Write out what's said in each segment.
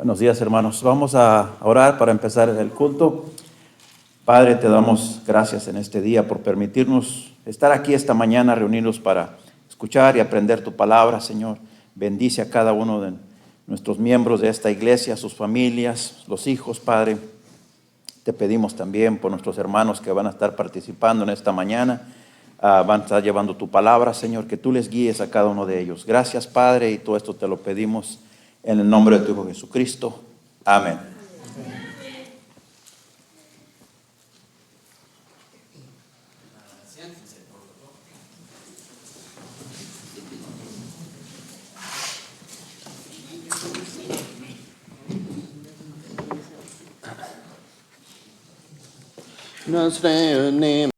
Buenos días, hermanos. Vamos a orar para empezar el culto. Padre, te damos gracias en este día por permitirnos estar aquí esta mañana, reunirnos para escuchar y aprender tu palabra, Señor. Bendice a cada uno de nuestros miembros de esta iglesia, sus familias, los hijos, Padre. Te pedimos también por nuestros hermanos que van a estar participando en esta mañana. Van a estar llevando tu palabra, Señor, que tú les guíes a cada uno de ellos. Gracias, Padre, y todo esto te lo pedimos en el nombre de tu Hijo Jesucristo. Amén. Nos reunimos.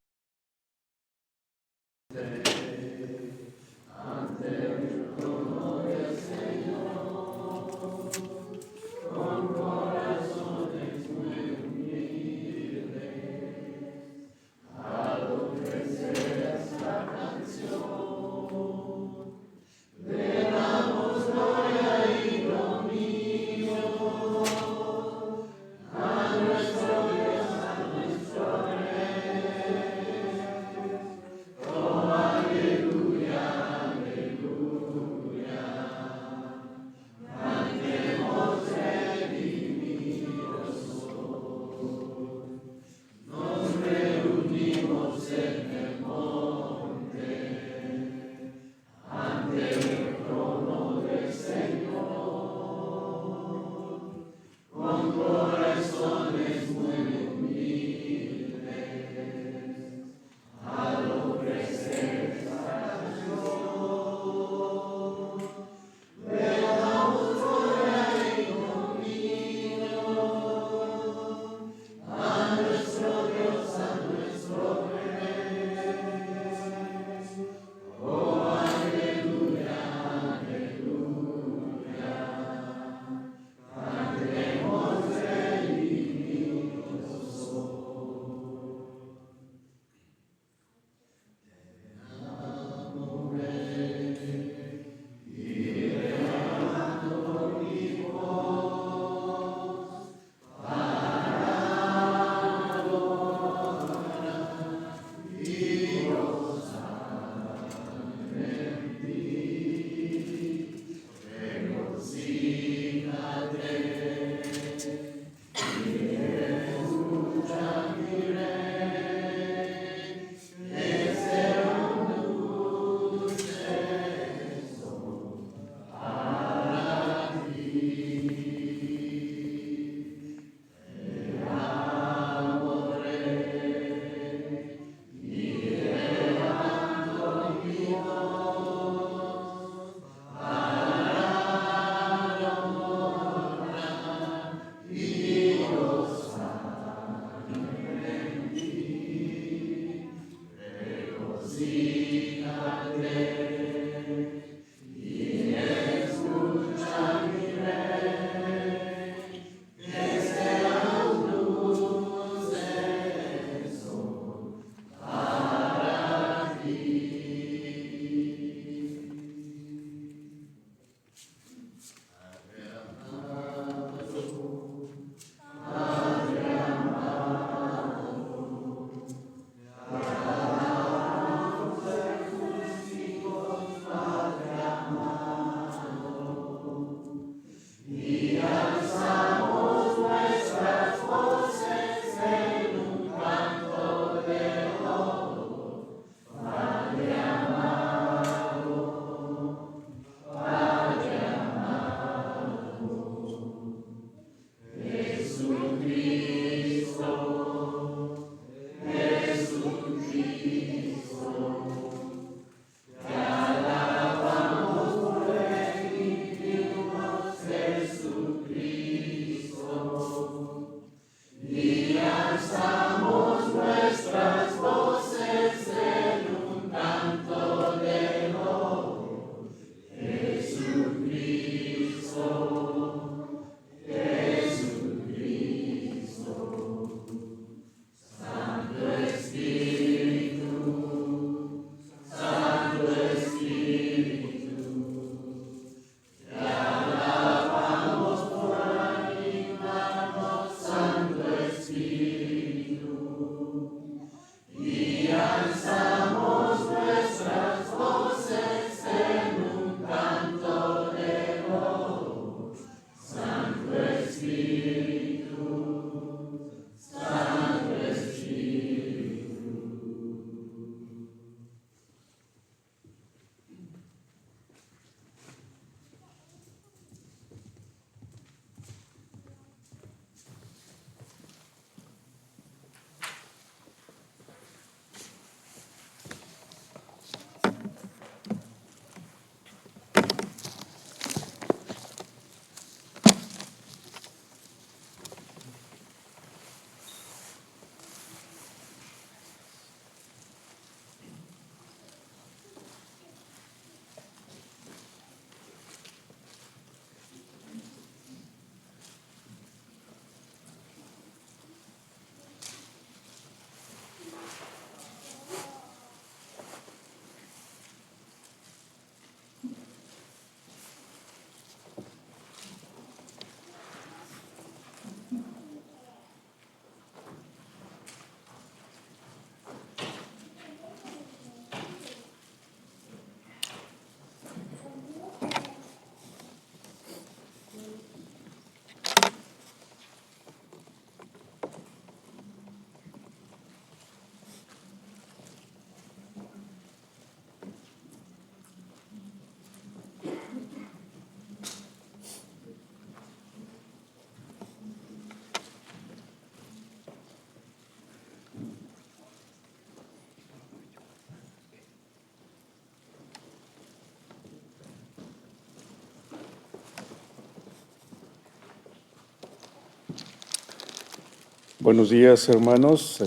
Buenos días, hermanos.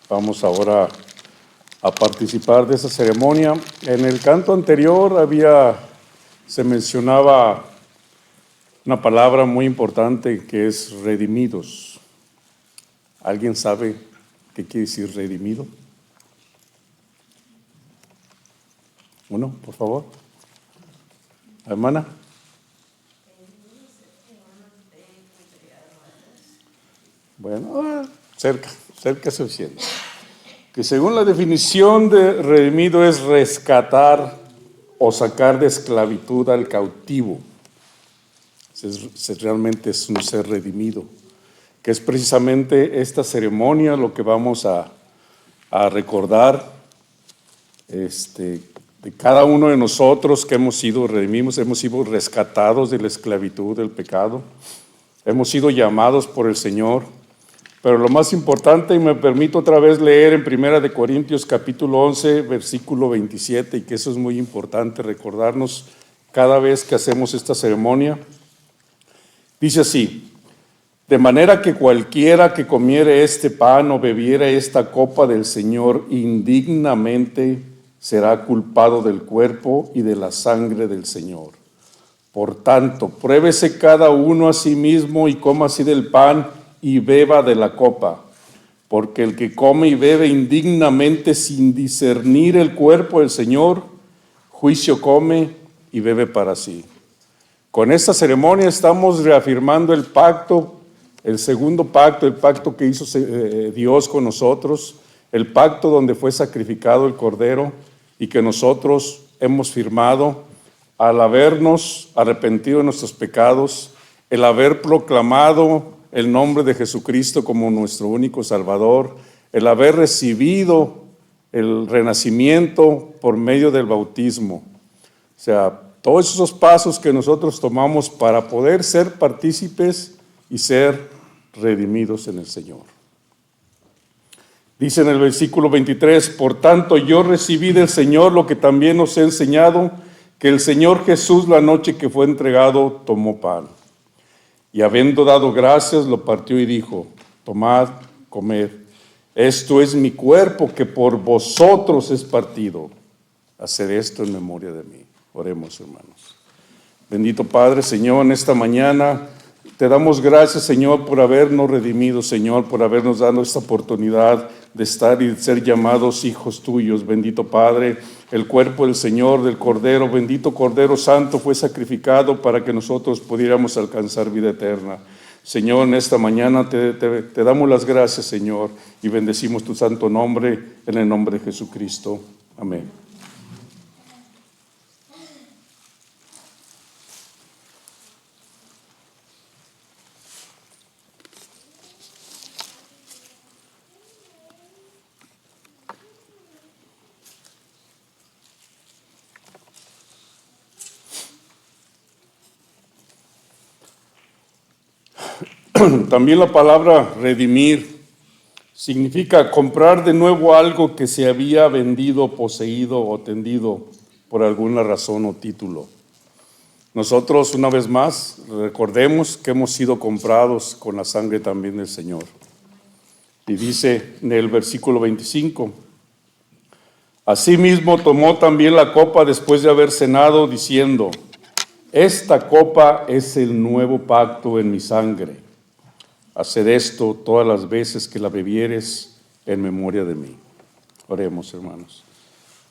Vamos ahora a participar de esa ceremonia. En el canto anterior se mencionaba una palabra muy importante que es redimidos. ¿Alguien sabe qué quiere decir redimido? Uno, por favor. Hermana. Bueno, cerca es suficiente. Que según la definición de redimido es rescatar o sacar de esclavitud al cautivo. Realmente es un ser redimido, que es precisamente esta ceremonia lo que vamos a recordar de cada uno de nosotros que hemos sido redimidos, hemos sido rescatados de la esclavitud del pecado, hemos sido llamados por el Señor. Pero lo más importante, y me permito otra vez leer en 1 Corintios capítulo 11, versículo 27, y que eso es muy importante recordarnos cada vez que hacemos esta ceremonia. Dice así: de manera que cualquiera que comiere este pan o bebiere esta copa del Señor indignamente será culpado del cuerpo y de la sangre del Señor. Por tanto, pruébese cada uno a sí mismo y coma así del pan y beba de la copa, porque el que come y bebe indignamente sin discernir el cuerpo del Señor, juicio come y bebe para sí. Con esta ceremonia estamos reafirmando el pacto, el segundo pacto, el pacto que hizo Dios con nosotros, el pacto donde fue sacrificado el Cordero y que nosotros hemos firmado al habernos arrepentido de nuestros pecados, el haber proclamado el nombre de Jesucristo como nuestro único Salvador, el haber recibido el renacimiento por medio del bautismo. O sea, todos esos pasos que nosotros tomamos para poder ser partícipes y ser redimidos en el Señor. Dice en el versículo 23, por tanto yo recibí del Señor lo que también os he enseñado, que el Señor Jesús la noche que fue entregado tomó pan. Y habiendo dado gracias, lo partió y dijo, tomad, comed, esto es mi cuerpo que por vosotros es partido. Haced esto en memoria de mí. Oremos, hermanos. Bendito Padre, Señor, en esta mañana te damos gracias, Señor, por habernos redimido, Señor, por habernos dado esta oportunidad de estar y de ser llamados hijos tuyos. Bendito Padre, el cuerpo del Señor, del Cordero, bendito Cordero Santo, fue sacrificado para que nosotros pudiéramos alcanzar vida eterna. Señor, en esta mañana te damos las gracias, Señor, y bendecimos tu santo nombre, en el nombre de Jesucristo. Amén. También la palabra redimir significa comprar de nuevo algo que se había vendido, poseído o tendido por alguna razón o título. Nosotros, una vez más, recordemos que hemos sido comprados con la sangre también del Señor. Y dice en el versículo 25, asimismo tomó también la copa después de haber cenado, diciendo, esta copa es el nuevo pacto en mi sangre. Haced esto todas las veces que la bebieres en memoria de mí. Oremos, hermanos.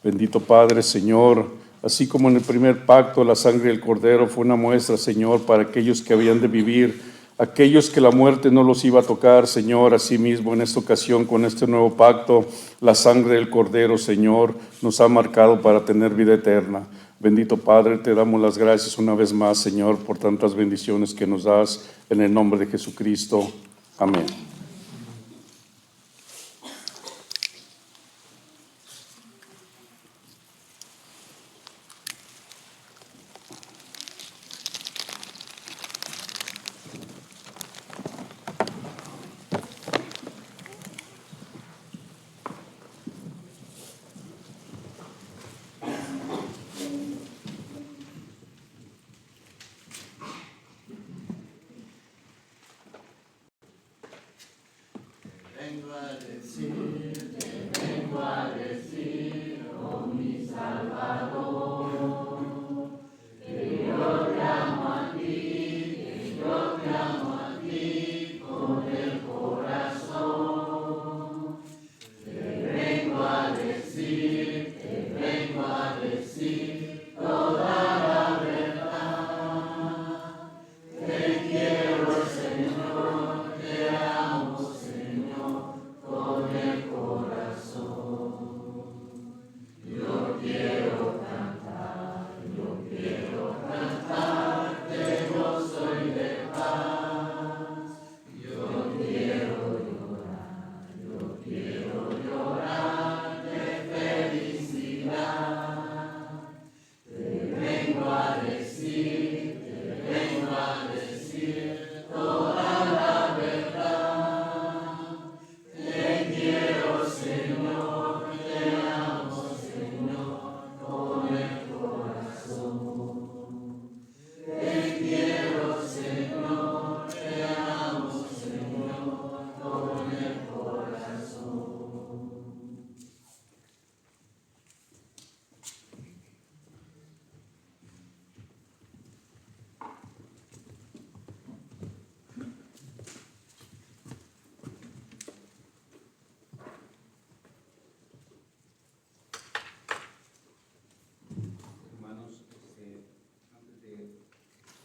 Bendito Padre, Señor, así como en el primer pacto la sangre del Cordero fue una muestra, Señor, para aquellos que habían de vivir, aquellos que la muerte no los iba a tocar, Señor, asimismo en esta ocasión con este nuevo pacto, la sangre del Cordero, Señor, nos ha marcado para tener vida eterna. Bendito Padre, te damos las gracias una vez más, Señor, por tantas bendiciones que nos das en el nombre de Jesucristo. Amén.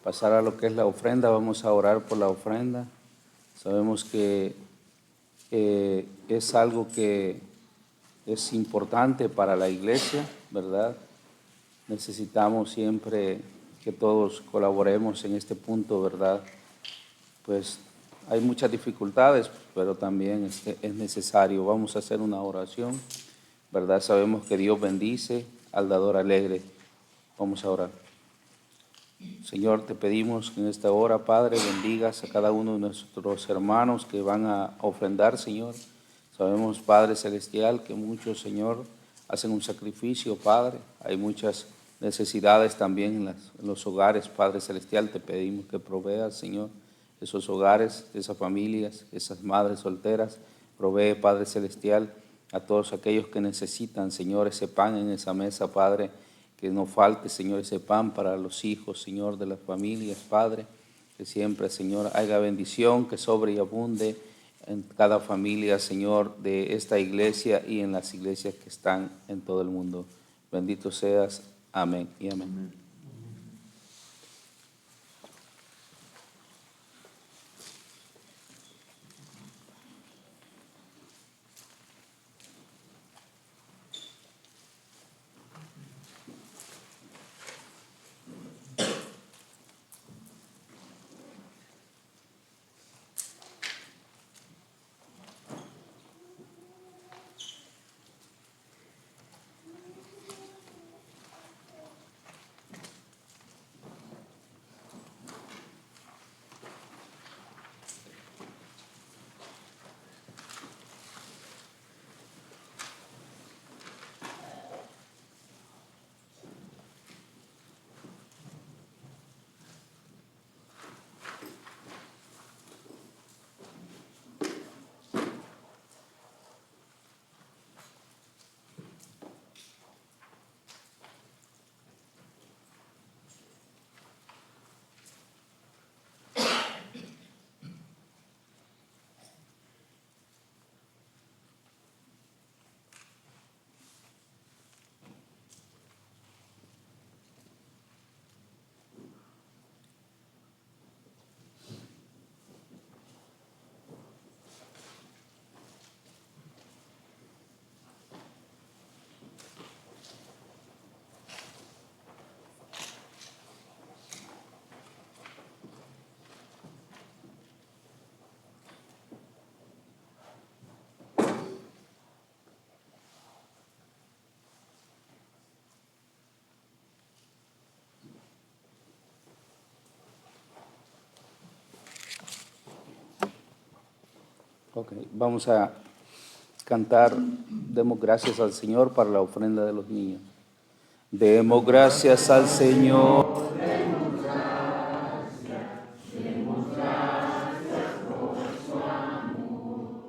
Pasar a lo que es la ofrenda, vamos a orar por la ofrenda. Sabemos que es algo que es importante para la iglesia, ¿verdad? Necesitamos siempre que todos colaboremos en este punto, ¿verdad? Pues hay muchas dificultades, pero también es necesario. Vamos a hacer una oración, ¿verdad? Sabemos que Dios bendice al dador alegre. Vamos a orar. Señor, te pedimos que en esta hora, Padre, bendigas a cada uno de nuestros hermanos que van a ofrendar, Señor. Sabemos, Padre Celestial, que muchos, Señor, hacen un sacrificio, Padre. Hay muchas necesidades también en los hogares, Padre Celestial. Te pedimos que proveas, Señor, esos hogares, esas familias, esas madres solteras. Provee, Padre Celestial, a todos aquellos que necesitan, Señor, ese pan en esa mesa, Padre. Que no falte, Señor, ese pan para los hijos, Señor, de las familias, Padre. Que siempre, Señor, haya bendición, que sobre y abunde en cada familia, Señor, de esta iglesia y en las iglesias que están en todo el mundo. Bendito seas. Amén y amén. Ok, vamos a cantar, demos gracias al Señor para la ofrenda de los niños. Demos gracias al Señor. Demos gracias por su amor.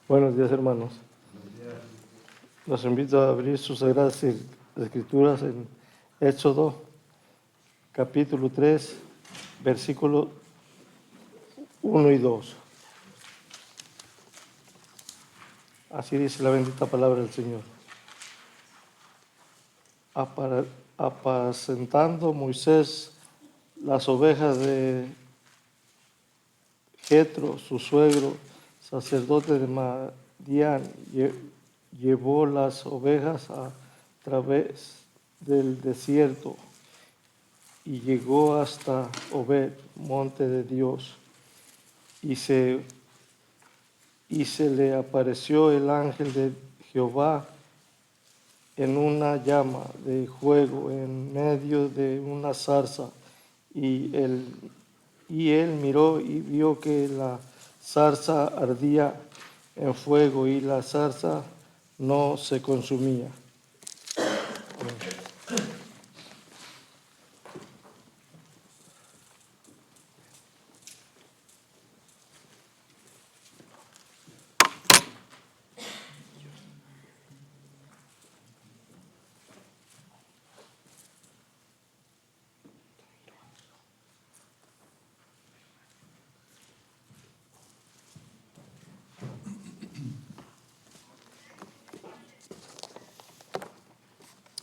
Buenos días, hermanos. Los invito a abrir sus sagradas escrituras en Éxodo, capítulo 3, versículos 1 y 2. Así dice la bendita palabra del Señor. Apacentando Moisés las ovejas de Jetro, su suegro, sacerdote de Madián, llevó las ovejas a través del desierto y llegó hasta Obed, monte de Dios, y se le apareció el ángel de Jehová en una llama de fuego en medio de una zarza, y él miró y vio que la zarza ardía en fuego y la zarza no se consumía.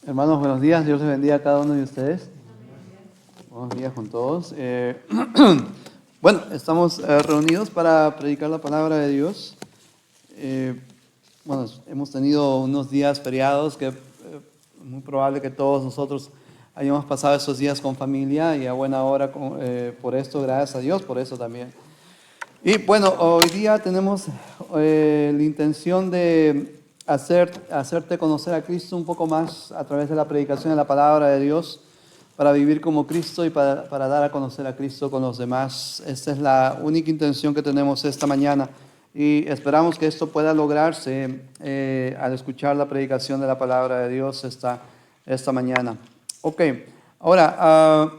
Hermanos, buenos días. Dios les bendiga a cada uno de ustedes. Buenos días con todos. Bueno, estamos reunidos para predicar la palabra de Dios. Bueno, hemos tenido unos días feriados que es muy probable que todos nosotros hayamos pasado esos días con familia y a buena hora por esto, gracias a Dios, por eso también. Y bueno, hoy día tenemos la intención de hacerte conocer a Cristo un poco más a través de la predicación de la palabra de Dios, para vivir como Cristo y para dar a conocer a Cristo con los demás. Esta es la única intención que tenemos esta mañana y esperamos que esto pueda lograrse al escuchar la predicación de la palabra de Dios esta mañana. Ok, ahora,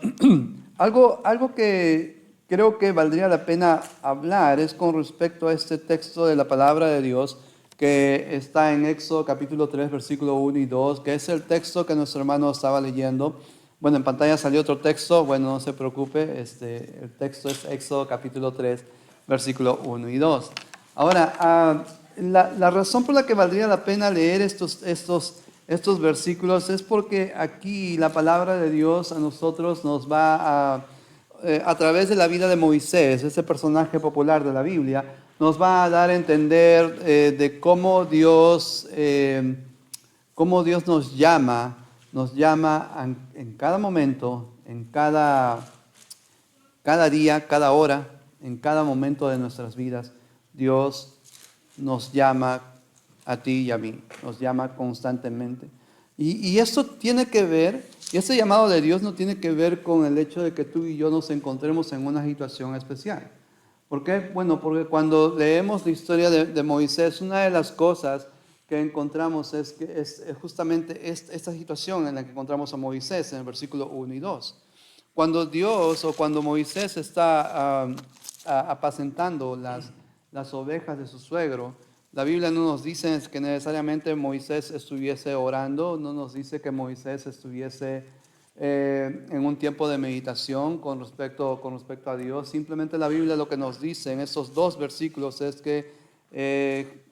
algo que creo que valdría la pena hablar es con respecto a este texto de la palabra de Dios que está en Éxodo capítulo 3, versículo 1 y 2, que es el texto que nuestro hermano estaba leyendo. Bueno, en pantalla salió otro texto, bueno, no se preocupe, el texto es Éxodo capítulo 3, versículo 1 y 2. Ahora, la razón por la que valdría la pena leer estos versículos es porque aquí la palabra de Dios a nosotros nos va a través de la vida de Moisés, ese personaje popular de la Biblia, nos va a dar a entender de cómo Dios nos llama en cada momento, en cada día, cada hora, en cada momento de nuestras vidas. Dios nos llama a ti y a mí, nos llama constantemente. Y esto tiene que ver, y este llamado de Dios no tiene que ver con el hecho de que tú y yo nos encontremos en una situación especial. ¿Por qué? Bueno, porque cuando leemos la historia de Moisés, una de las cosas que encontramos es que es justamente esta situación en la que encontramos a Moisés en el versículo 1 y 2. Cuando Moisés está apacentando las ovejas de su suegro, la Biblia no nos dice que necesariamente Moisés estuviese orando, no nos dice que Moisés estuviese en un tiempo de meditación con respecto a Dios. Simplemente la Biblia lo que nos dice en estos dos versículos es que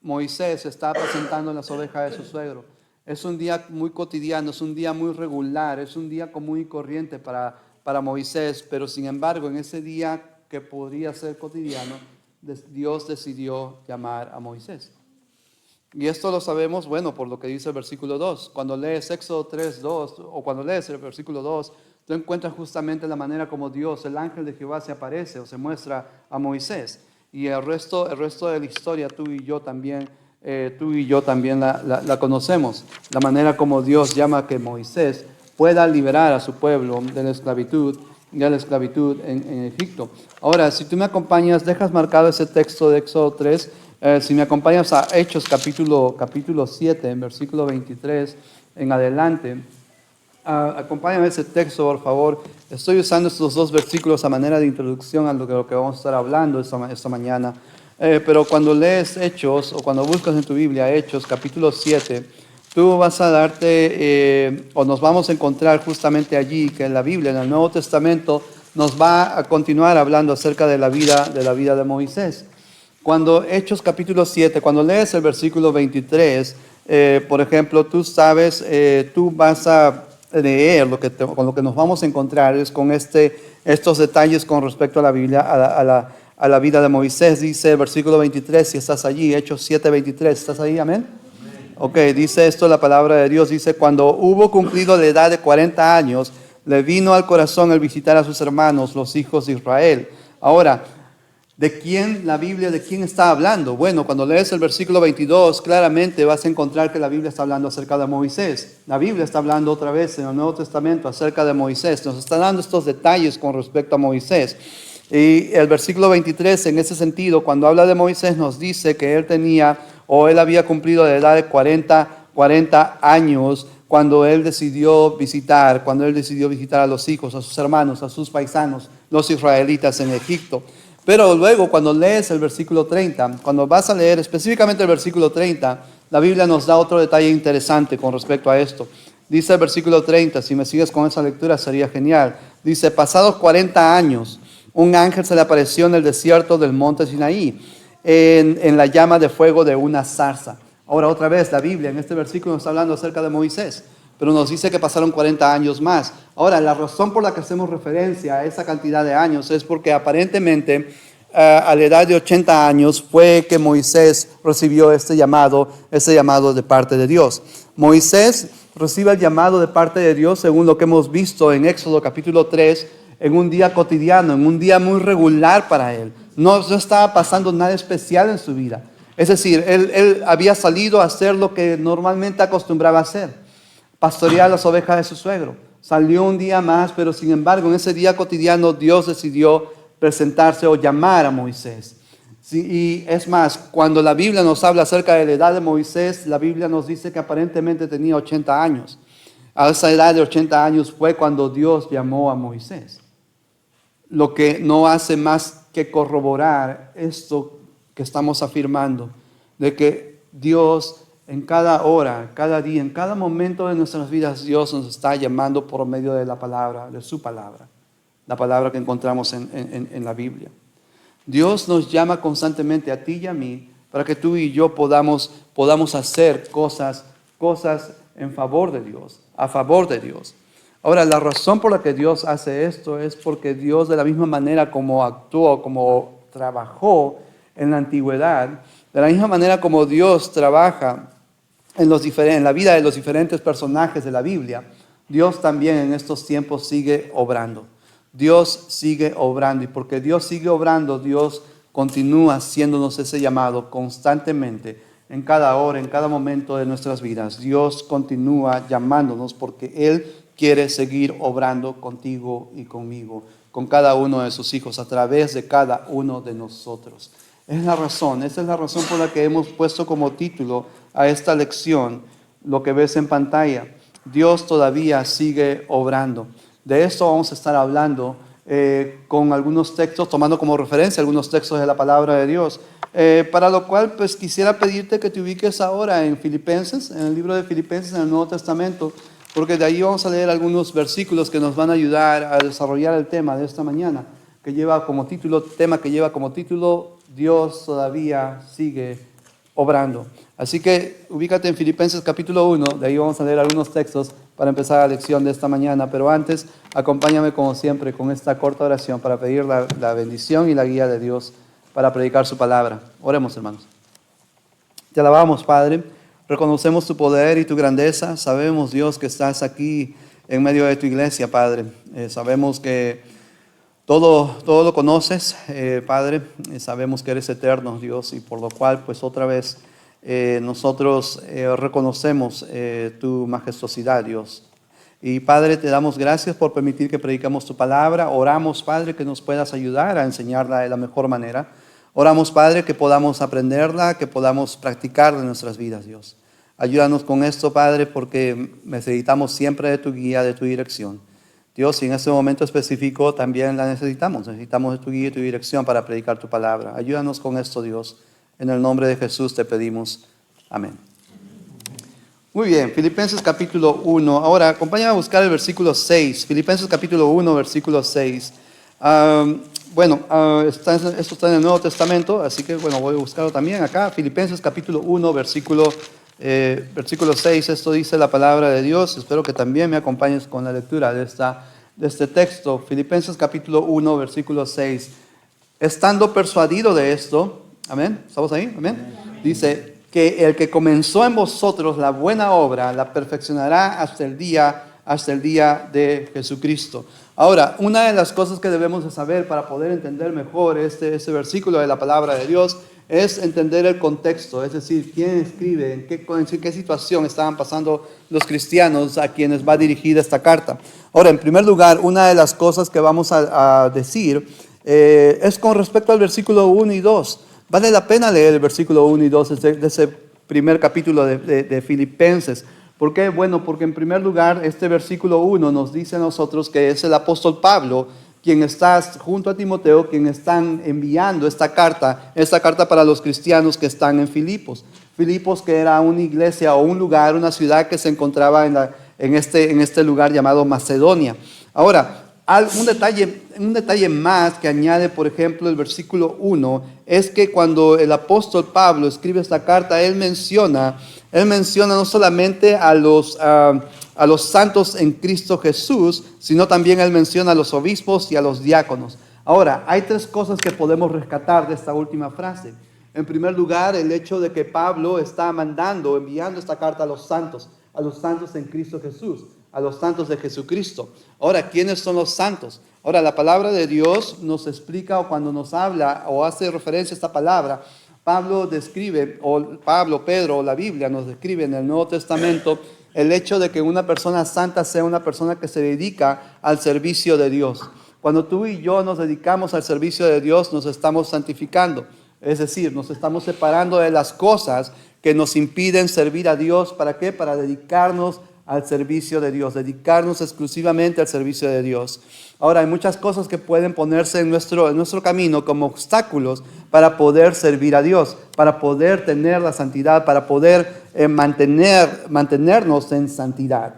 Moisés está apacentando las ovejas de su suegro. Es un día muy cotidiano, es un día muy regular, es un día común y corriente para Moisés, pero sin embargo en ese día que podría ser cotidiano, Dios decidió llamar a Moisés. Y esto lo sabemos, bueno, por lo que dice el versículo 2. Cuando lees Éxodo 3:2 o cuando lees el versículo 2, tú encuentras justamente la manera como Dios, el ángel de Jehová, se aparece o se muestra a Moisés. Y el resto de la historia, tú y yo también la conocemos. La manera como Dios llama a que Moisés pueda liberar a su pueblo de la esclavitud en Egipto. Ahora, si tú me acompañas, dejas marcado ese texto de Éxodo 3, si me acompañas a Hechos capítulo 7, en versículo 23 en adelante, acompáñame a ese texto, por favor. Estoy usando estos dos versículos a manera de introducción a lo que vamos a estar hablando esta mañana. Pero cuando lees Hechos, o cuando buscas en tu Biblia Hechos capítulo 7, tú vas a o nos vamos a encontrar justamente allí que en la Biblia, en el Nuevo Testamento, nos va a continuar hablando acerca de la vida de Moisés. Cuando Hechos capítulo 7, cuando lees el versículo 23, por ejemplo, tú sabes, tú vas a leer con lo que nos vamos a encontrar es con estos detalles con respecto a la Biblia, a la vida de Moisés. Dice el versículo 23, si estás allí, Hechos 7, 23, ¿estás ahí? Amén. Ok, dice esto la palabra de Dios, dice: cuando hubo cumplido la edad de 40 años, le vino al corazón el visitar a sus hermanos, los hijos de Israel. Ahora, ¿de quién está hablando? Bueno, cuando lees el versículo 22, claramente vas a encontrar que la Biblia está hablando acerca de Moisés. La Biblia está hablando otra vez en el Nuevo Testamento acerca de Moisés. Nos está dando estos detalles con respecto a Moisés. Y el versículo 23, en ese sentido, cuando habla de Moisés, nos dice que él había cumplido la edad de 40 años cuando él decidió visitar a los hijos, a sus hermanos, a sus paisanos, los israelitas en Egipto. Pero luego, cuando lees el versículo 30, cuando vas a leer específicamente el versículo 30, la Biblia nos da otro detalle interesante con respecto a esto. Dice el versículo 30, si me sigues con esa lectura sería genial. Dice: pasados 40 años, un ángel se le apareció en el desierto del monte Sinaí, en la llama de fuego de una zarza. Ahora, otra vez, la Biblia en este versículo nos está hablando acerca de Moisés, pero nos dice que pasaron 40 años más. Ahora, la razón por la que hacemos referencia a esa cantidad de años es porque aparentemente a la edad de 80 años fue que Moisés recibió este llamado de parte de Dios. Moisés recibe el llamado de parte de Dios, según lo que hemos visto en Éxodo capítulo 3, en un día cotidiano, en un día muy regular para él. No estaba pasando nada especial en su vida. Es decir, él había salido a hacer lo que normalmente acostumbraba a hacer: pastorear las ovejas de su suegro. Salió un día más, pero sin embargo, en ese día cotidiano, Dios decidió presentarse o llamar a Moisés. Sí, y es más, cuando la Biblia nos habla acerca de la edad de Moisés, la Biblia nos dice que aparentemente tenía 80 años. A esa edad de 80 años fue cuando Dios llamó a Moisés. Lo que no hace más que corroborar esto que estamos afirmando, de que Dios en cada hora, cada día, en cada momento de nuestras vidas, Dios nos está llamando por medio de la palabra, de su palabra, la palabra que encontramos en la Biblia. Dios nos llama constantemente a ti y a mí para que tú y yo podamos hacer cosas en favor de Dios, a favor de Dios. Ahora, la razón por la que Dios hace esto es porque Dios, de la misma manera como actuó, como trabajó en la antigüedad, de la misma manera como Dios trabaja en la vida de los diferentes personajes de la Biblia, Dios también en estos tiempos sigue obrando. Dios sigue obrando, y porque Dios sigue obrando, Dios continúa haciéndonos ese llamado constantemente, en cada hora, en cada momento de nuestras vidas. Dios continúa llamándonos porque Él quiere seguir obrando contigo y conmigo, con cada uno de sus hijos, a través de cada uno de nosotros. Esa es la razón por la que hemos puesto como título a esta lección lo que ves en pantalla. Dios todavía sigue obrando. De esto vamos a estar hablando con algunos textos, tomando como referencia algunos textos de la palabra de Dios. Para lo cual, pues quisiera pedirte que te ubiques ahora en Filipenses, en el libro de Filipenses, en el Nuevo Testamento, porque de ahí vamos a leer algunos versículos que nos van a ayudar a desarrollar el tema de esta mañana, que lleva como título, Dios todavía sigue obrando. Así que ubícate en Filipenses capítulo 1, de ahí vamos a leer algunos textos para empezar la lección de esta mañana, pero antes acompáñame como siempre con esta corta oración para pedir la bendición y la guía de Dios para predicar su palabra. Oremos, hermanos. Te alabamos, Padre, reconocemos tu poder y tu grandeza, sabemos, Dios, que estás aquí en medio de tu iglesia, Padre. Sabemos que todo lo conoces, Padre, sabemos que eres eterno, Dios, y por lo cual, pues otra vez, nosotros reconocemos tu majestuosidad, Dios. Y Padre, te damos gracias por permitir que predicamos tu palabra. Oramos, Padre, que nos puedas ayudar a enseñarla de la mejor manera. Oramos, Padre, que podamos aprenderla, que podamos practicarla en nuestras vidas, Dios. Ayúdanos con esto, Padre, porque necesitamos siempre de tu guía, de tu dirección. Dios, y en este momento específico también la necesitamos. Necesitamos de tu guía y tu dirección para predicar tu palabra. Ayúdanos con esto, Dios. En el nombre de Jesús te pedimos. Amén. Muy bien, Filipenses capítulo 1. Ahora, acompáñame a buscar el versículo 6. Filipenses capítulo 1, versículo 6. Esto está en el Nuevo Testamento, así que voy a buscarlo también acá. Filipenses capítulo 1, versículo 6. Esto dice la palabra de Dios. Espero que también me acompañes con la lectura de este texto. Filipenses capítulo 1, versículo 6. Estando persuadido de esto, amén, ¿estamos ahí? Amén. Dice que el que comenzó en vosotros la buena obra la perfeccionará hasta el día de Jesucristo. Ahora, una de las cosas que debemos de saber para poder entender mejor este versículo de la palabra de Dios es entender el contexto, es decir, quién escribe, en qué situación estaban pasando los cristianos a quienes va dirigida esta carta. Ahora, en primer lugar, una de las cosas que vamos a decir es con respecto al versículo 1 y 2. Vale la pena leer el versículo 1 y 2 de ese primer capítulo de Filipenses. ¿Por qué? Bueno, porque en primer lugar este versículo 1 nos dice a nosotros que es el apóstol Pablo quien está junto a Timoteo, quien están enviando esta carta para los cristianos que están en Filipos. Filipos, que era una iglesia o un lugar, una ciudad que se encontraba en este lugar llamado Macedonia. Ahora, un detalle más que añade, por ejemplo, el versículo 1, es que cuando el apóstol Pablo escribe esta carta, él menciona no solamente a los santos en Cristo Jesús, sino también él menciona a los obispos y a los diáconos. Ahora, hay tres cosas que podemos rescatar de esta última frase. En primer lugar, el hecho de que Pablo está enviando esta carta a los santos en Cristo Jesús, a los santos de Jesucristo. Ahora, ¿quiénes son los santos? Ahora, la palabra de Dios nos explica, o cuando nos habla o hace referencia a esta palabra, Pedro o la Biblia nos describe en el Nuevo Testamento el hecho de que una persona santa sea una persona que se dedica al servicio de Dios. Cuando tú y yo nos dedicamos al servicio de Dios, nos estamos santificando. Es decir, nos estamos separando de las cosas que nos impiden servir a Dios. ¿Para qué? Para dedicarnos al servicio de Dios, dedicarnos exclusivamente al servicio de Dios. Ahora, hay muchas cosas que pueden ponerse en nuestro camino como obstáculos para poder servir a Dios, para poder tener la santidad, para poder mantenernos en santidad.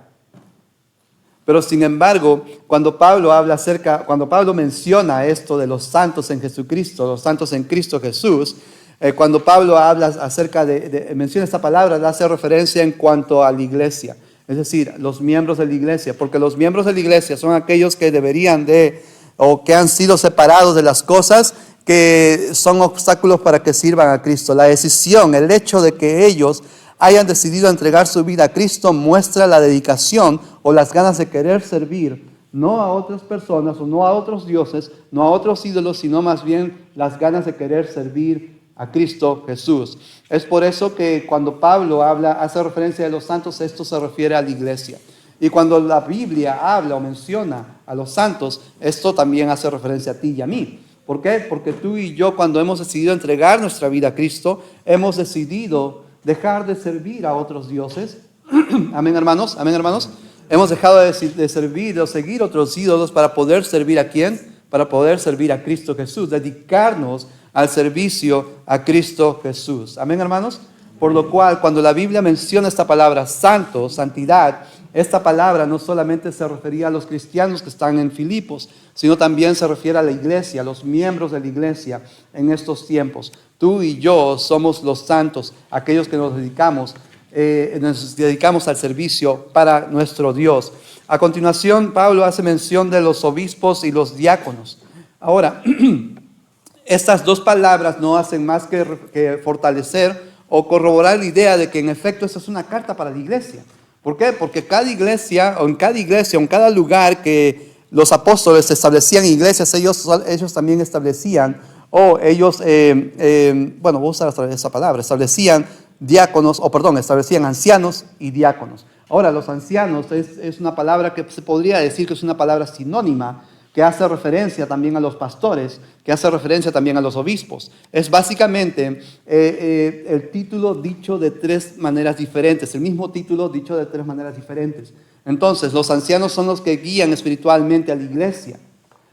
Pero sin embargo, cuando Pablo menciona esto de los santos en Jesucristo, los santos en Cristo Jesús, cuando Pablo menciona esta palabra, le hace referencia en cuanto a la iglesia. Es decir, los miembros de la iglesia, porque los miembros de la iglesia son aquellos que que han sido separados de las cosas que son obstáculos para que sirvan a Cristo. La decisión, el hecho de que ellos hayan decidido entregar su vida a Cristo muestra la dedicación o las ganas de querer servir, no a otras personas o no a otros dioses, no a otros ídolos, sino más bien las ganas de querer servir a Cristo Jesús. Es por eso que cuando Pablo hace referencia a los santos, esto se refiere a la iglesia. Y cuando la Biblia habla o menciona a los santos, esto también hace referencia a ti y a mí. ¿Por qué? Porque tú y yo, cuando hemos decidido entregar nuestra vida a Cristo, hemos decidido dejar de servir a otros dioses. Amén, hermanos. Amén, hermanos. Hemos dejado de servir o seguir otros ídolos para poder servir a ¿quién? Para poder servir a Cristo Jesús, dedicarnos al servicio a Cristo Jesús. Amén, hermanos. Por lo cual, cuando la Biblia menciona esta palabra santo, santidad, esta palabra no solamente se refería a los cristianos que están en Filipos, sino también se refiere a la iglesia, a los miembros de la iglesia en estos tiempos. Tú y yo somos los santos, aquellos que nos dedicamos al servicio para nuestro Dios. A continuación, Pablo hace mención de los obispos y los diáconos. Ahora, estas dos palabras no hacen más que fortalecer o corroborar la idea de que en efecto esta es una carta para la iglesia. ¿Por qué? Porque en cada iglesia, o en cada lugar que los apóstoles establecían iglesias, ellos también establecían, voy a usar esa palabra, establecían ancianos y diáconos. Ahora, los ancianos es una palabra que se podría decir que es una palabra sinónima, que hace referencia también a los pastores, que hace referencia también a los obispos. Es básicamente el título dicho de tres maneras diferentes, el mismo título dicho de tres maneras diferentes. Entonces, los ancianos son los que guían espiritualmente a la iglesia,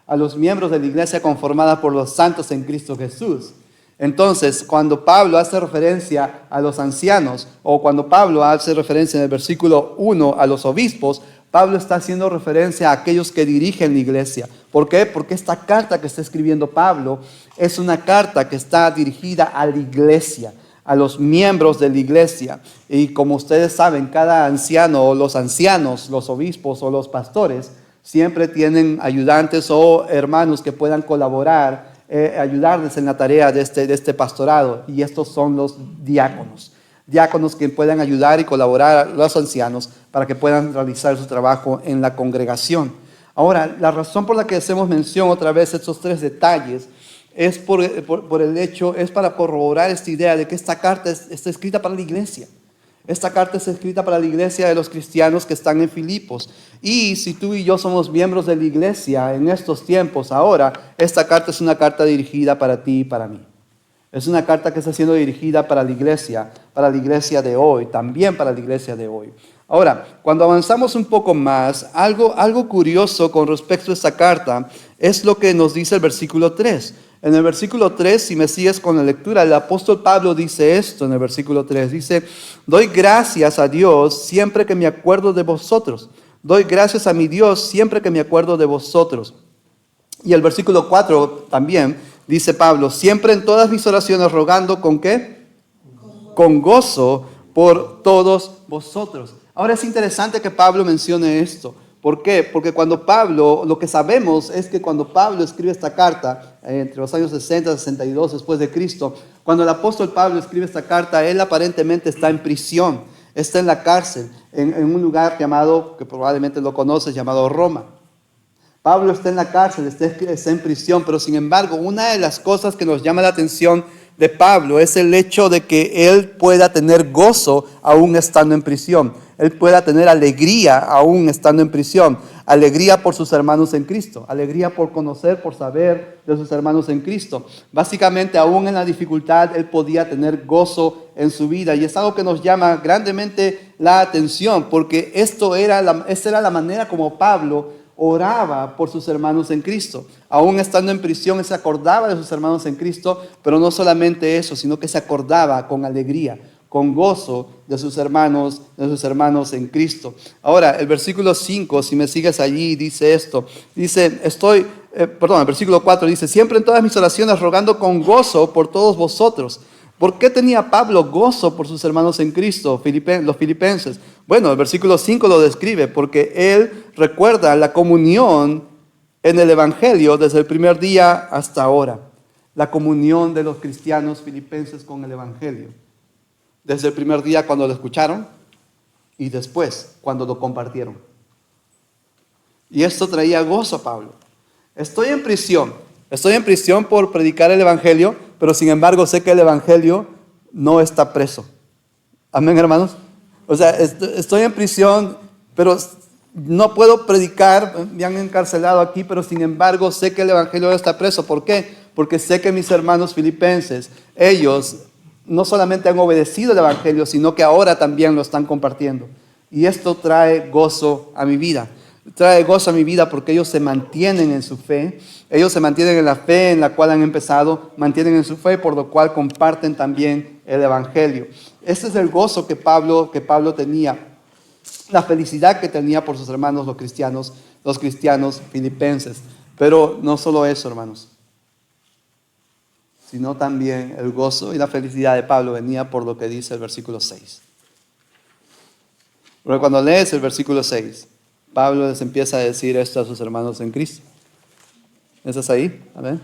a los miembros de la iglesia conformada por los santos en Cristo Jesús. Entonces, cuando Pablo hace referencia a los ancianos, o cuando Pablo hace referencia en el versículo 1 a los obispos, Pablo está haciendo referencia a aquellos que dirigen la iglesia. ¿Por qué? Porque esta carta que está escribiendo Pablo es una carta que está dirigida a la iglesia, a los miembros de la iglesia. Y como ustedes saben, cada anciano o los ancianos, los obispos o los pastores, siempre tienen ayudantes o hermanos que puedan colaborar, ayudarles en la tarea de este pastorado. Y estos son los diáconos. Diáconos que puedan ayudar y colaborar a los ancianos para que puedan realizar su trabajo en la congregación. Ahora, la razón por la que hacemos mención otra vez de estos tres detalles es es para corroborar esta idea de que esta carta está escrita para la iglesia. Esta carta está escrita para la iglesia de los cristianos que están en Filipos. Y si tú y yo somos miembros de la iglesia en estos tiempos ahora, esta carta es una carta dirigida para ti y para mí. Es una carta que está siendo dirigida para la iglesia de hoy, también para la iglesia de hoy. Ahora, cuando avanzamos un poco más, algo curioso con respecto a esta carta es lo que nos dice el versículo 3. En el versículo 3, si me sigues con la lectura, el apóstol Pablo dice esto en el versículo 3. Dice, doy gracias a Dios siempre que me acuerdo de vosotros. Doy gracias a mi Dios siempre que me acuerdo de vosotros. Y el versículo 4 también dice Pablo, siempre en todas mis oraciones rogando, ¿con qué? Con gozo por todos vosotros. Ahora es interesante que Pablo mencione esto. ¿Por qué? Porque lo que sabemos es que cuando Pablo escribe esta carta, entre los años 60 y 62 después de Cristo, cuando el apóstol Pablo escribe esta carta, él aparentemente está en prisión, está en la cárcel, en un lugar llamado, que probablemente lo conoces, llamado Roma. Pablo está en la cárcel, está en prisión, pero sin embargo, una de las cosas que nos llama la atención de Pablo es el hecho de que él pueda tener gozo aún estando en prisión. Él pueda tener alegría aún estando en prisión. Alegría por sus hermanos en Cristo. Alegría por conocer, por saber de sus hermanos en Cristo. Básicamente, aún en la dificultad, él podía tener gozo en su vida. Y es algo que nos llama grandemente la atención, porque esta era la manera como Pablo oraba por sus hermanos en Cristo. Aún estando en prisión, él se acordaba de sus hermanos en Cristo, pero no solamente eso, sino que se acordaba con alegría, con gozo de sus hermanos en Cristo. Ahora, el versículo 5, si me sigues allí, dice esto. Dice, el versículo 4 dice, siempre en todas mis oraciones rogando con gozo por todos vosotros. ¿Por qué tenía Pablo gozo por sus hermanos en Cristo, los filipenses? Bueno, el versículo 5 lo describe, porque él recuerda la comunión en el Evangelio desde el primer día hasta ahora. la comunión de los cristianos filipenses con el Evangelio. Desde el primer día cuando lo escucharon y después cuando lo compartieron. Y esto traía gozo a Pablo. Estoy en prisión por predicar el Evangelio, pero sin embargo sé que el Evangelio no está preso. Amén, hermanos. O sea, estoy en prisión, pero no puedo predicar, me han encarcelado aquí, pero sin embargo sé que el Evangelio no está preso. ¿Por qué? Porque sé que mis hermanos filipenses, ellos no solamente han obedecido el Evangelio, sino que ahora también lo están compartiendo. Y esto trae gozo a mi vida. Trae gozo a mi vida porque ellos se mantienen en su fe. Ellos se mantienen en la fe en la cual han empezado, mantienen en su fe, por lo cual comparten también el Evangelio. Este es el gozo que Pablo tenía, la felicidad que tenía por sus hermanos los cristianos filipenses. Pero no solo eso, hermanos, sino también el gozo y la felicidad de Pablo venía por lo que dice el versículo 6. Porque cuando lees el versículo 6, Pablo les empieza a decir esto a sus hermanos en Cristo. ¿Estás ahí? Amén.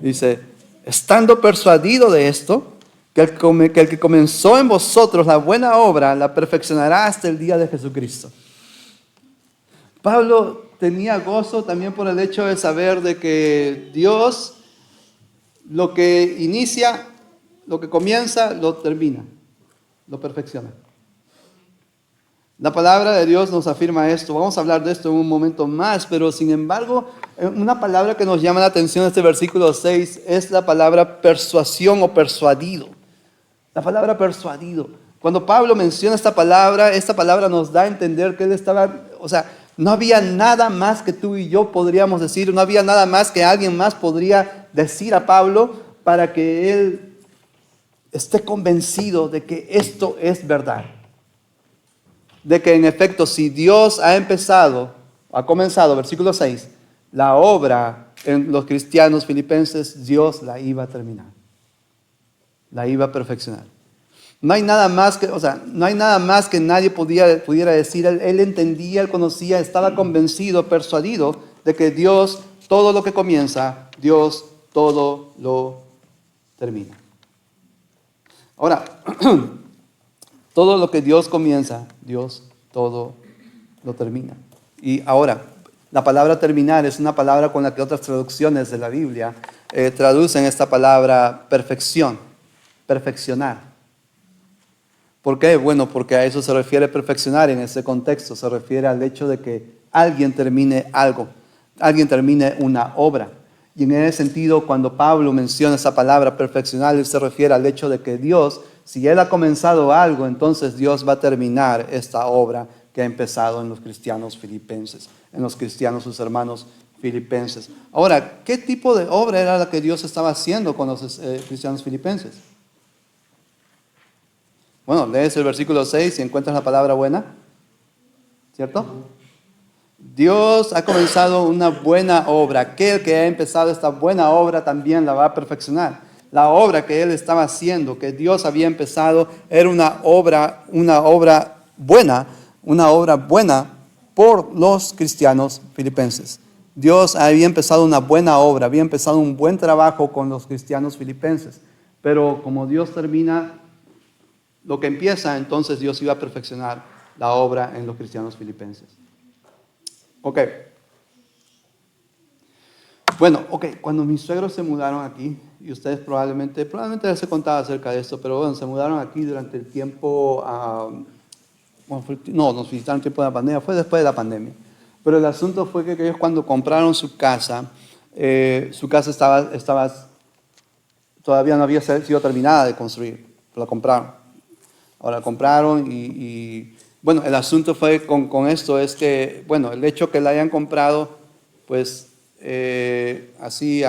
Dice, estando persuadido de esto, que el que comenzó en vosotros la buena obra, la perfeccionará hasta el día de Jesucristo. Pablo tenía gozo también por el hecho de saber de que Dios lo que inicia, lo que comienza, lo termina, lo perfecciona. La palabra de Dios nos afirma esto. Vamos a hablar de esto en un momento más, pero sin embargo, una palabra que nos llama la atención en este versículo 6 es la palabra persuasión o persuadido. La palabra persuadido. Cuando Pablo menciona esta palabra nos da a entender que él estaba, o sea, no había nada más que tú y yo podríamos decir, no había nada más que alguien más podría decir a Pablo para que él esté convencido de que esto es verdad. De que en efecto, si Dios ha comenzado, versículo 6, la obra en los cristianos filipenses, Dios la iba a terminar. La iba a perfeccionar. No hay nada más que nadie pudiera decir. Él entendía, él conocía, estaba convencido, persuadido de que Dios, todo lo que comienza, Dios todo lo termina. Ahora, todo lo que Dios comienza, Dios todo lo termina. Y ahora, la palabra terminar es una palabra con la que otras traducciones de la Biblia traducen esta palabra perfección, perfeccionar. ¿Por qué? Bueno, porque a eso se refiere perfeccionar en ese contexto, se refiere al hecho de que alguien termine algo, alguien termine una obra. Y en ese sentido, cuando Pablo menciona esa palabra perfeccionar, él se refiere al hecho de que Dios, si Él ha comenzado algo, entonces Dios va a terminar esta obra que ha empezado en los cristianos filipenses, en los cristianos, sus hermanos filipenses. Ahora, ¿qué tipo de obra era la que Dios estaba haciendo con los cristianos filipenses? Bueno, lees el versículo 6 y encuentras la palabra buena, ¿cierto? Dios ha comenzado una buena obra. Aquel que ha empezado esta buena obra también la va a perfeccionar. La obra que Él estaba haciendo, que Dios había empezado, era una obra buena por los cristianos filipenses. Dios había empezado una buena obra, había empezado un buen trabajo con los cristianos filipenses. Pero como Dios termina lo que empieza, entonces Dios iba a perfeccionar la obra en los cristianos filipenses. Ok. Bueno, cuando mis suegros se mudaron aquí, y ustedes probablemente les he contado acerca de esto, pero bueno, se mudaron aquí durante el tiempo, nos visitaron el tiempo de la pandemia, fue después de la pandemia. Pero el asunto fue que ellos cuando compraron su casa todavía no había sido terminada de construir, la compraron. Ahora la compraron y bueno, el asunto fue con esto es que, bueno, el hecho que la hayan comprado, pues así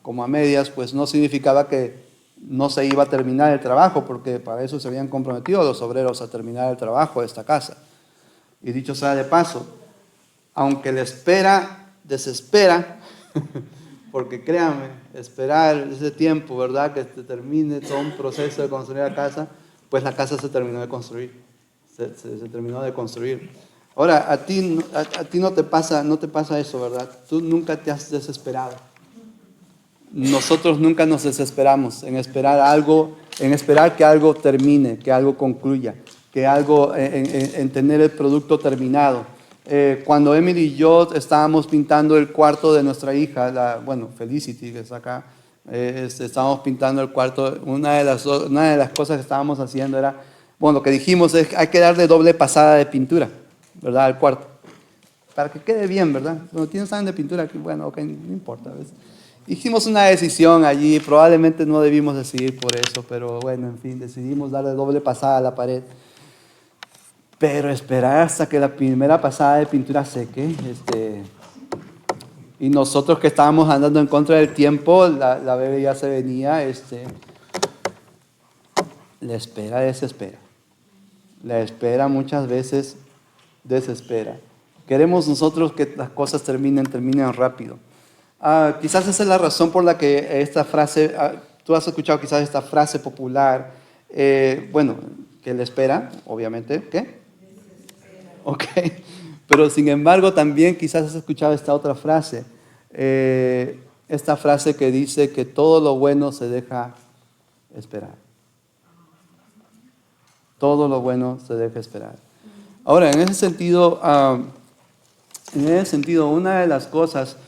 como a medias, pues no significaba que no se iba a terminar el trabajo, porque para eso se habían comprometido los obreros a terminar el trabajo de esta casa. Y dicho sea de paso, aunque la espera desespera, porque créanme, esperar ese tiempo, ¿verdad? Que se termine todo un proceso de construir la casa, pues la casa se terminó de construir. Se terminó de construir. Ahora, a ti no te pasa eso, ¿verdad? Tú nunca te has desesperado. nosotros nunca nos desesperamos en esperar algo, en esperar que algo termine, que algo concluya, que algo, en tener el producto terminado. Cuando Emily y yo estábamos pintando el cuarto de nuestra hija, Felicity, que está acá, estábamos pintando el cuarto, una de las cosas que estábamos haciendo era, lo que dijimos es que hay que darle doble pasada de pintura, ¿verdad?, al cuarto, para que quede bien, ¿verdad? Cuando tienes saben de pintura, aquí, ok, no importa, ¿ves? Hicimos una decisión allí, probablemente no debimos decidir por eso, pero bueno, en fin, decidimos darle doble pasada a la pared. Pero esperar hasta que la primera pasada de pintura seque, y nosotros que estábamos andando en contra del tiempo, la bebé ya se venía, la espera desespera. La espera muchas veces desespera. Queremos nosotros que las cosas terminen rápido. Quizás esa es la razón por la que esta frase, tú has escuchado quizás esta frase popular, que la espera, obviamente, ¿qué? Ok, pero sin embargo también quizás has escuchado esta otra frase, esta frase que dice que todo lo bueno se deja esperar. Todo lo bueno se deja esperar. Ahora, en ese sentido, una de las cosas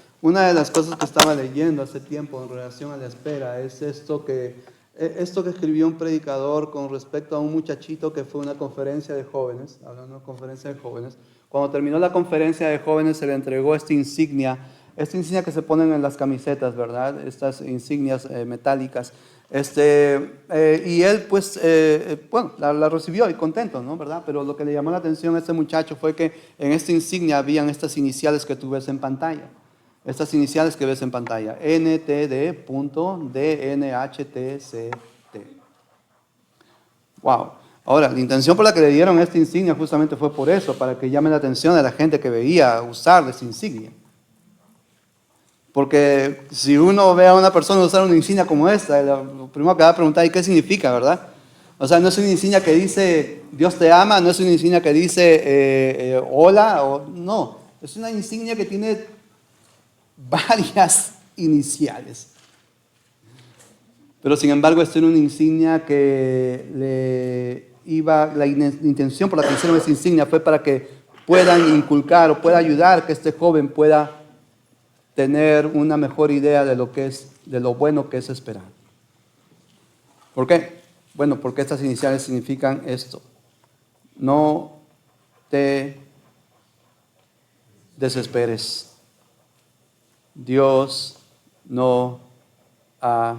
que estaba leyendo hace tiempo en relación a la espera es esto que escribió un predicador con respecto a un muchachito que fue a una conferencia de jóvenes, hablando de una conferencia de jóvenes. Cuando terminó la conferencia de jóvenes se le entregó esta insignia que se ponen en las camisetas, ¿verdad? Estas insignias metálicas. Y él, pues, la recibió y contento, ¿no? ¿Verdad? Pero lo que le llamó la atención a este muchacho fue que en esta insignia habían estas iniciales que tú ves en pantalla. Estas iniciales que ves en pantalla, NTD.DNHTCT. Wow. Ahora, la intención por la que le dieron esta insignia justamente fue por eso, para que llame la atención de la gente que veía usar esa insignia. Porque si uno ve a una persona usar una insignia como esta, lo primero que va a preguntar es qué significa, ¿verdad? O sea, no es una insignia que dice Dios te ama, no es una insignia que dice hola, no. Es una insignia que tiene varias iniciales. Pero sin embargo, esta era una insignia que la intención por la que hicieron esa insignia fue para que puedan inculcar o pueda ayudar que este joven pueda tener una mejor idea de lo bueno que es esperar. ¿Por qué? Bueno, porque estas iniciales significan esto: no te desesperes. Dios no ha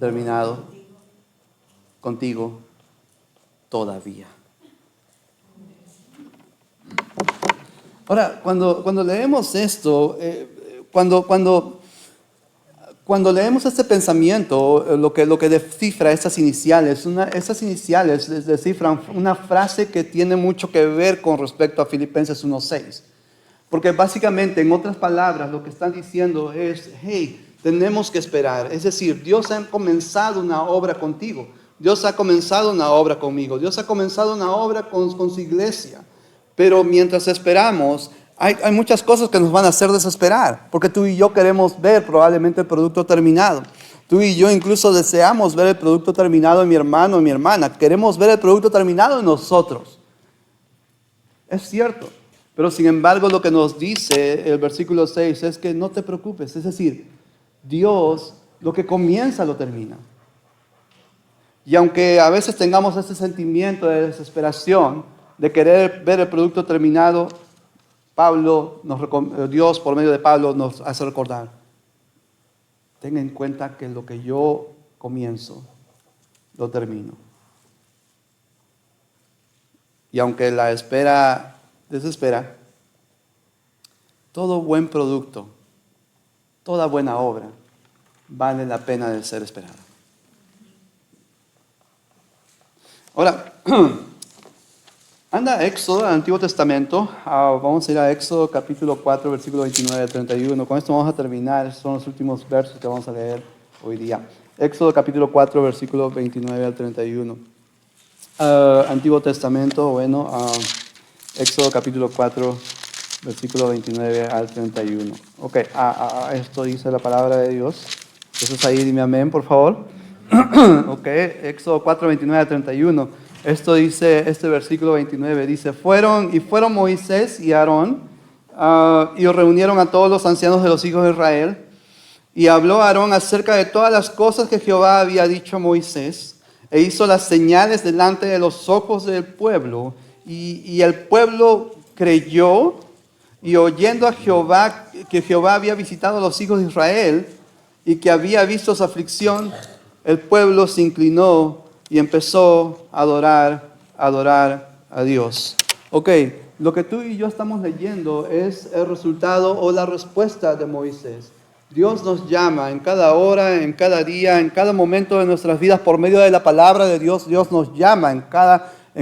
terminado contigo todavía. Ahora, cuando leemos esto, cuando leemos este pensamiento, lo que descifra estas iniciales descifran una frase que tiene mucho que ver con respecto a Filipenses 1:6. Porque básicamente, en otras palabras, lo que están diciendo es, hey, tenemos que esperar. Es decir, Dios ha comenzado una obra contigo. Dios ha comenzado una obra conmigo. Dios ha comenzado una obra con su iglesia. Pero mientras esperamos, hay muchas cosas que nos van a hacer desesperar. Porque tú y yo queremos ver probablemente el producto terminado. Tú y yo incluso deseamos ver el producto terminado en mi hermano, en mi hermana. Queremos ver el producto terminado en nosotros. Es cierto. Pero sin embargo, lo que nos dice el versículo 6 es que no te preocupes. Es decir, Dios lo que comienza lo termina. Y aunque a veces tengamos ese sentimiento de desesperación, de querer ver el producto terminado, Dios por medio de Pablo nos hace recordar: ten en cuenta que lo que yo comienzo, lo termino. Y aunque la espera desespera, todo buen producto, toda buena obra, vale la pena de ser esperada. Ahora, anda a Éxodo, al Antiguo Testamento. Vamos a ir a Éxodo capítulo 4, versículo 29 al 31. Con esto vamos a terminar. Son los últimos versos que vamos a leer hoy día. Éxodo capítulo 4, versículo 29 al 31. Antiguo Testamento, Éxodo capítulo 4, versículo 29 al 31. Ok, esto dice la palabra de Dios. Entonces ahí dime amén, por favor. Ok, Éxodo 4, 29 al 31. Esto dice, este versículo 29 dice, fueron Moisés y Aarón y reunieron a todos los ancianos de los hijos de Israel. Y habló Aarón acerca de todas las cosas que Jehová había dicho a Moisés, e hizo las señales delante de los ojos del pueblo, y el pueblo creyó, y oyendo a Jehová, que Jehová había visitado a los hijos de Israel, y que había visto su aflicción, el pueblo se inclinó y empezó a adorar a Dios. Ok, lo que tú y yo estamos leyendo es el resultado o la respuesta de Moisés. Dios nos llama en cada hora, en cada día, en cada momento de nuestras vidas, por medio de la palabra de Dios. Dios nos llama en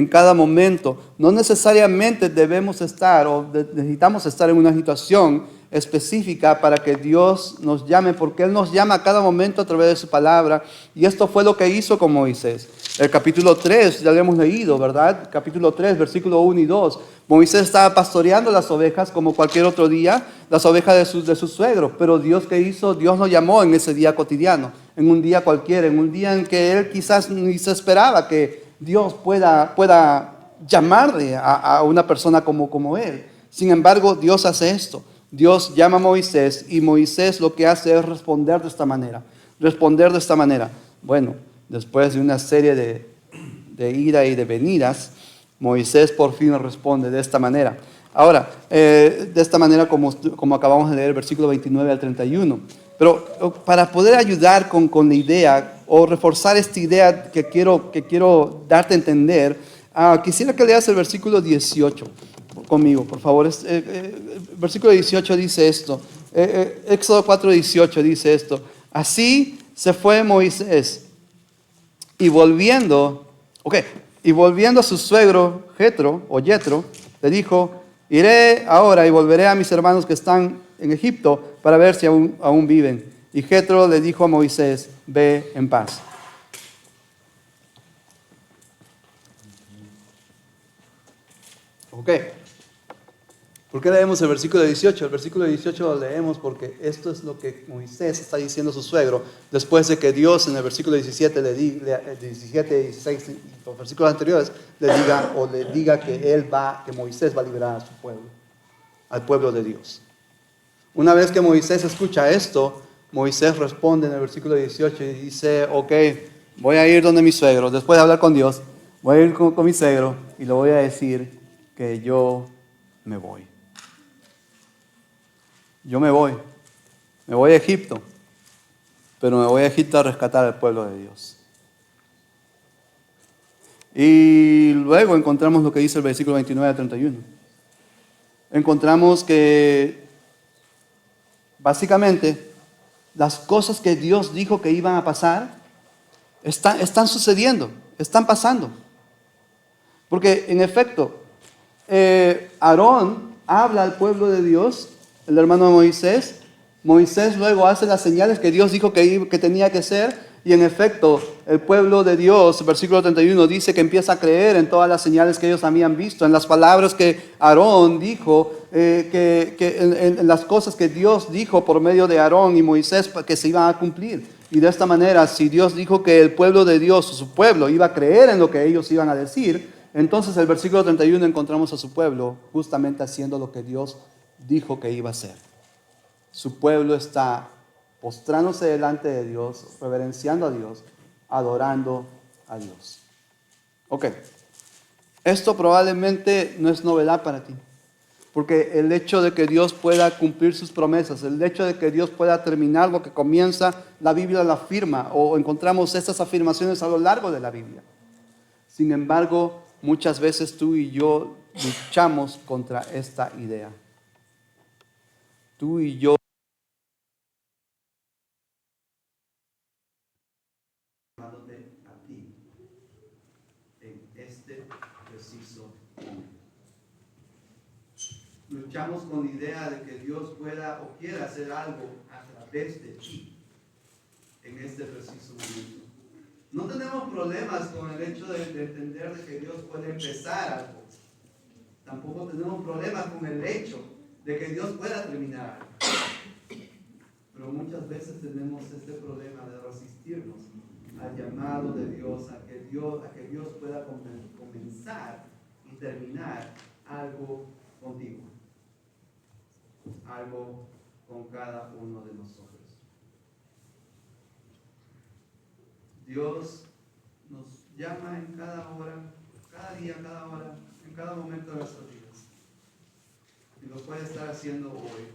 cada momento. No necesariamente debemos estar o necesitamos estar en una situación específica para que Dios nos llame, porque Él nos llama a cada momento a través de su palabra. Y esto fue lo que hizo con Moisés. El capítulo 3, ya lo hemos leído, ¿verdad? Capítulo 3, versículo 1 y 2. Moisés estaba pastoreando las ovejas como cualquier otro día, las ovejas de su suegro. Pero Dios, ¿qué hizo? Dios nos llamó en ese día cotidiano, en un día cualquiera, en un día en que Él quizás ni se esperaba que Dios pueda llamarle a una persona como Él. Sin embargo, Dios hace esto. Dios llama a Moisés y Moisés lo que hace es responder de esta manera. Responder de esta manera. Bueno, después de una serie de ida y de venidas, Moisés por fin responde de esta manera. Ahora, de esta manera como acabamos de leer el versículo 29 al 31. Pero para poder ayudar con la idea o reforzar esta idea que quiero darte a entender, quisiera que leas el versículo 18 conmigo, por favor. Versículo 18 dice esto. Éxodo 4, 18 dice esto. Así se fue Moisés y volviendo a su suegro Jethro, le dijo, iré ahora y volveré a mis hermanos que están en Egipto para ver si aún viven. Y Jethro le dijo a Moisés, ve en paz. Ok. ¿Por qué leemos el versículo 18? El versículo 18 lo leemos porque esto es lo que Moisés está diciendo a su suegro después de que Dios en el versículo 17, 17, 16 y los versículos anteriores le diga que Moisés va a liberar a su pueblo, al pueblo de Dios. Una vez que Moisés escucha esto, Moisés responde en el versículo 18 y dice, ok, voy a ir donde mi suegro, después de hablar con Dios, voy a ir con mi suegro y le voy a decir que yo me voy. Yo me voy a Egipto, pero me voy a Egipto a rescatar al pueblo de Dios. Y luego encontramos lo que dice el versículo 29 al 31. Encontramos que básicamente las cosas que Dios dijo que iban a pasar están sucediendo, están pasando. Porque en efecto, Aarón habla al pueblo de Dios, el hermano de Moisés. Moisés luego hace las señales que Dios dijo que tenía que hacer. Y en efecto, el pueblo de Dios, versículo 31, dice que empieza a creer en todas las señales que ellos habían visto, en las palabras que Aarón dijo, en las cosas que Dios dijo por medio de Aarón y Moisés que se iban a cumplir. Y de esta manera, si Dios dijo que el pueblo de Dios, su pueblo, iba a creer en lo que ellos iban a decir, entonces el versículo 31 encontramos a su pueblo justamente haciendo lo que Dios dijo que iba a hacer. Su pueblo está postrándose delante de Dios, reverenciando a Dios, adorando a Dios. Ok, esto probablemente no es novedad para ti, porque el hecho de que Dios pueda cumplir sus promesas, el hecho de que Dios pueda terminar lo que comienza, la Biblia lo afirma, o encontramos estas afirmaciones a lo largo de la Biblia. Sin embargo, muchas veces tú y yo luchamos contra esta idea. Tú y yo a ti en este preciso momento. Luchamos con la idea de que Dios pueda o quiera hacer algo a través de ti en este preciso momento. No tenemos problemas con el hecho de entender de que Dios puede empezar algo. Tampoco tenemos problemas con el hecho de que Dios pueda terminar. Pero muchas veces tenemos este problema de resistirnos al llamado de Dios, a que Dios pueda comenzar y terminar algo contigo, algo con cada uno de nosotros. Dios nos llama en cada hora, cada día, cada hora, en cada momento de nuestras vidas. Y lo puede estar haciendo hoy,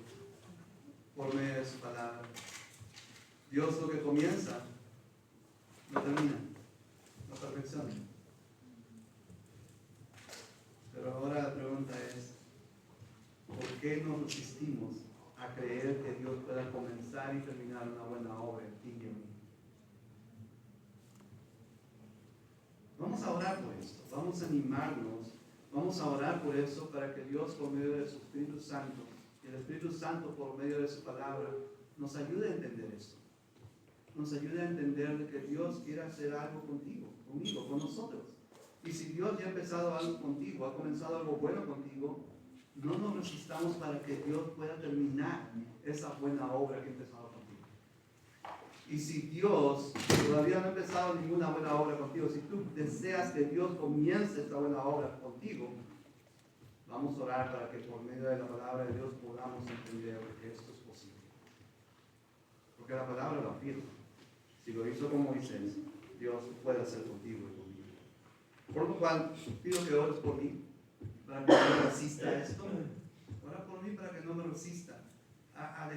por medio de su palabra. Dios lo que comienza, lo termina, lo perfecciona. Pero ahora la pregunta es, ¿por qué nos resistimos a creer que Dios pueda comenzar y terminar una buena obra en ti y en mí? Vamos a orar por esto, vamos a animarnos, vamos a orar por eso para que Dios por medio de su Espíritu Santo y el Espíritu Santo por medio de su palabra nos ayude a entender esto. Nos ayude a entender de que Dios quiere hacer algo contigo, conmigo, con nosotros. Y si Dios ya ha empezado algo contigo, ha comenzado algo bueno contigo, no nos resistamos para que Dios pueda terminar esa buena obra que ha empezado contigo. Y si Dios todavía no ha empezado ninguna buena obra contigo, si tú deseas que Dios comience esta buena obra contigo, vamos a orar para que por medio de la palabra de Dios podamos entender que esto es posible. Porque la palabra lo afirma. Si lo hizo con Moisés, Dios puede hacer contigo y conmigo. Por lo cual, pido que ores por mí, para que no me resista esto. Ora por mí para que no me resista a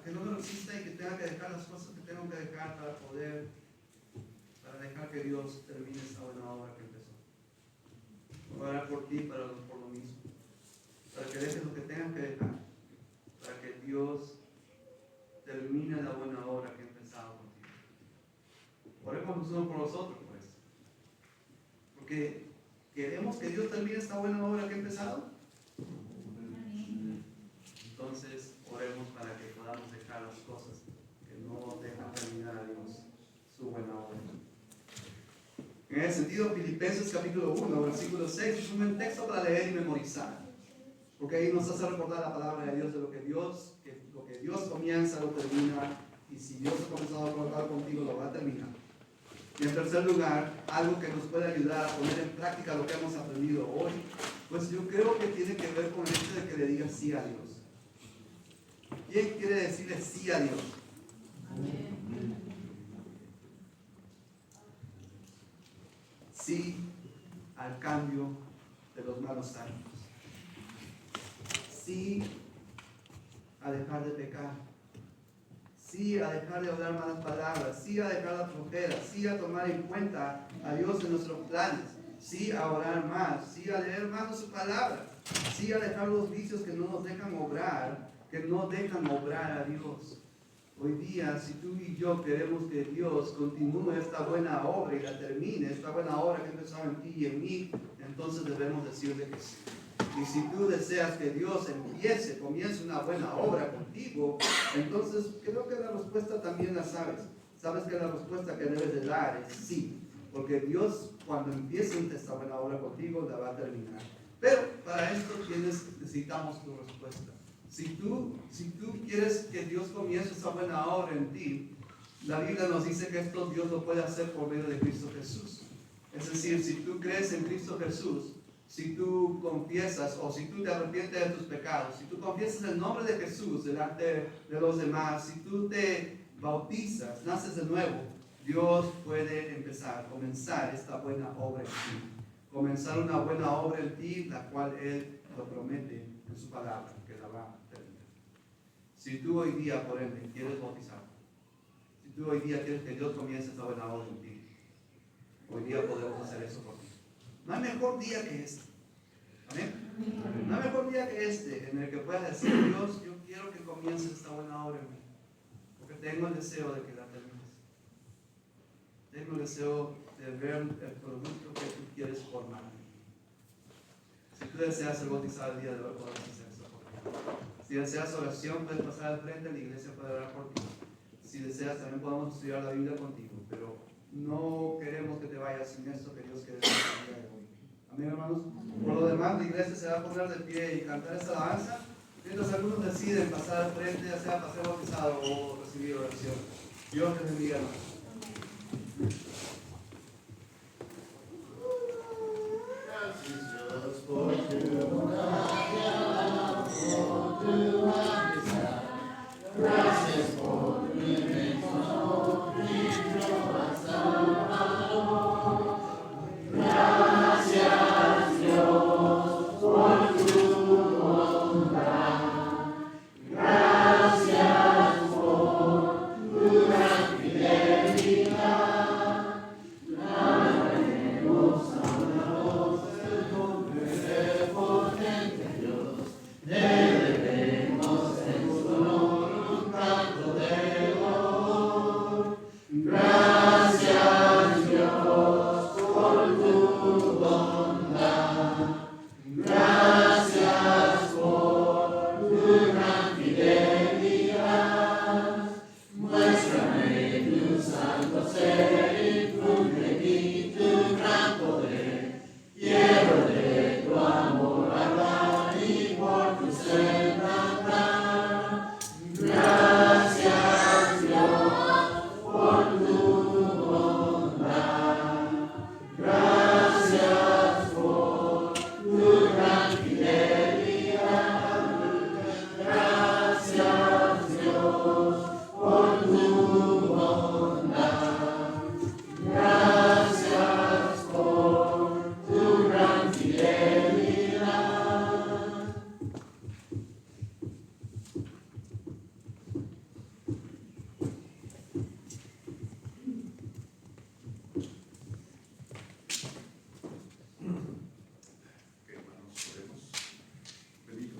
que no me resista y que tenga que dejar las cosas que tengo que dejar para dejar que Dios termine esta buena obra que empezó. Voy a orar por ti, por lo mismo, para que dejes lo que tengas que dejar, para que Dios termine la buena obra que ha empezado contigo. Oremos uno por nosotros, pues, porque queremos que Dios termine esta buena obra que ha empezado. Entonces, oremos para que podamos dejar las cosas que no dejan terminar a Dios su buena obra. En ese sentido, Filipenses capítulo 1, versículo 6 es un buen texto para leer y memorizar, porque ahí nos hace recordar la palabra de Dios, de lo que Dios comienza, lo termina, y si Dios ha comenzado a trabajar contigo, lo va a terminar. Y en tercer lugar, algo que nos puede ayudar a poner en práctica lo que hemos aprendido hoy, pues yo creo que tiene que ver con el hecho de que le digas sí a Dios. ¿Quién quiere decirle sí a Dios? Sí al cambio de los malos hábitos. Sí a dejar de pecar. Sí a dejar de hablar malas palabras. Sí a dejar la flojera. Sí a tomar en cuenta a Dios en nuestros planes. Sí a orar más. Sí a leer más de su palabra. Sí a dejar los vicios que no nos dejan obrar, que no dejan obrar a Dios. Hoy día, si tú y yo queremos que Dios continúe esta buena obra y la termine, esta buena obra que empezó en ti y en mí, entonces debemos decirle que sí. Y si tú deseas que Dios comience una buena obra contigo, entonces creo que la respuesta también la sabes. Sabes que la respuesta que debes de dar es sí. Porque Dios, cuando empiece esta buena obra contigo, la va a terminar. Pero para esto necesitamos tu respuesta. Si tú quieres que Dios comience esa buena obra en ti, la Biblia nos dice que esto Dios lo puede hacer por medio de Cristo Jesús. Es decir, si tú crees en Cristo Jesús, si tú confiesas o si tú te arrepientes de tus pecados, si tú confiesas el nombre de Jesús delante de los demás, si tú te bautizas, naces de nuevo, Dios puede comenzar esta buena obra en ti. Comenzar una buena obra en ti, la cual Él lo promete en su palabra, que la va a terminar. Si tú hoy día, por ende, quieres bautizar, si tú hoy día quieres que Dios comience esta buena obra en ti, hoy día podemos hacer eso por ti. No hay mejor día que este. ¿Amén? No hay mejor día que este en el que puedas decir, Dios, yo quiero que comiences esta buena obra en mí, porque tengo el deseo de que la termines. Tengo el deseo de ver el producto que tú quieres formar. Si tú deseas ser bautizado el día de hoy, podemos hacer eso por ti. Si deseas oración, puedes pasar al frente, la iglesia puede orar por ti. Si deseas, también podemos estudiar la Biblia contigo, pero no queremos que te vayas sin esto que Dios quiere hacer el día de hoy. Amén, hermanos. Por lo demás, la iglesia se va a poner de pie y cantar esta alabanza. Mientras algunos deciden pasar al frente, ya sea para ser bautizado o recibir oración. Dios les bendiga, hermanos.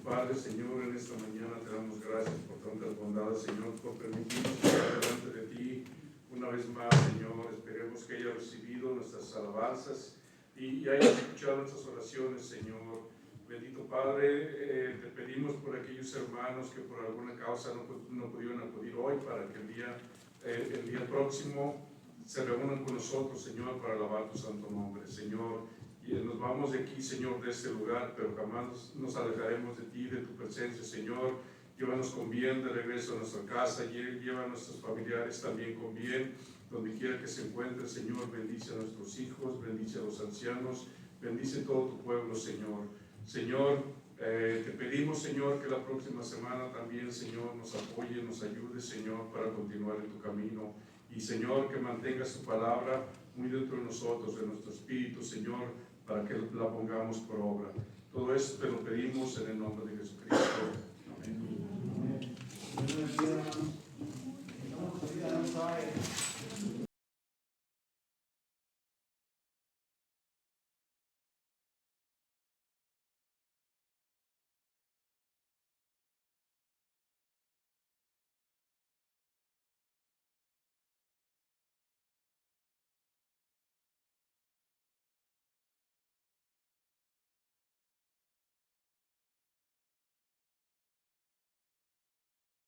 Padre, Señor, en esta mañana te damos gracias por tantas bondades, Señor, por permitirnos estar delante de ti una vez más, Señor. Esperemos que hayas recibido nuestras alabanzas y hayas escuchado nuestras oraciones, Señor. Bendito Padre, te pedimos por aquellos hermanos que por alguna causa no pudieron acudir hoy para que el día próximo se reúnan con nosotros, Señor, para alabar tu santo nombre, Señor. Y nos vamos de aquí, Señor, de este lugar, pero jamás nos alejaremos de ti, de tu presencia, Señor. Llévanos con bien de regreso a nuestra casa, lleva a nuestros familiares también con bien, donde quiera que se encuentren, Señor. Bendice a nuestros hijos, bendice a los ancianos, bendice todo tu pueblo, Señor. Señor, te pedimos, Señor, que la próxima semana también, Señor, nos apoye, nos ayude, Señor, para continuar en tu camino. Y, Señor, que mantengas tu palabra muy dentro de nosotros, de nuestro espíritu, Señor, para que la pongamos por obra. Todo esto te lo pedimos en el nombre de Jesucristo. Amén.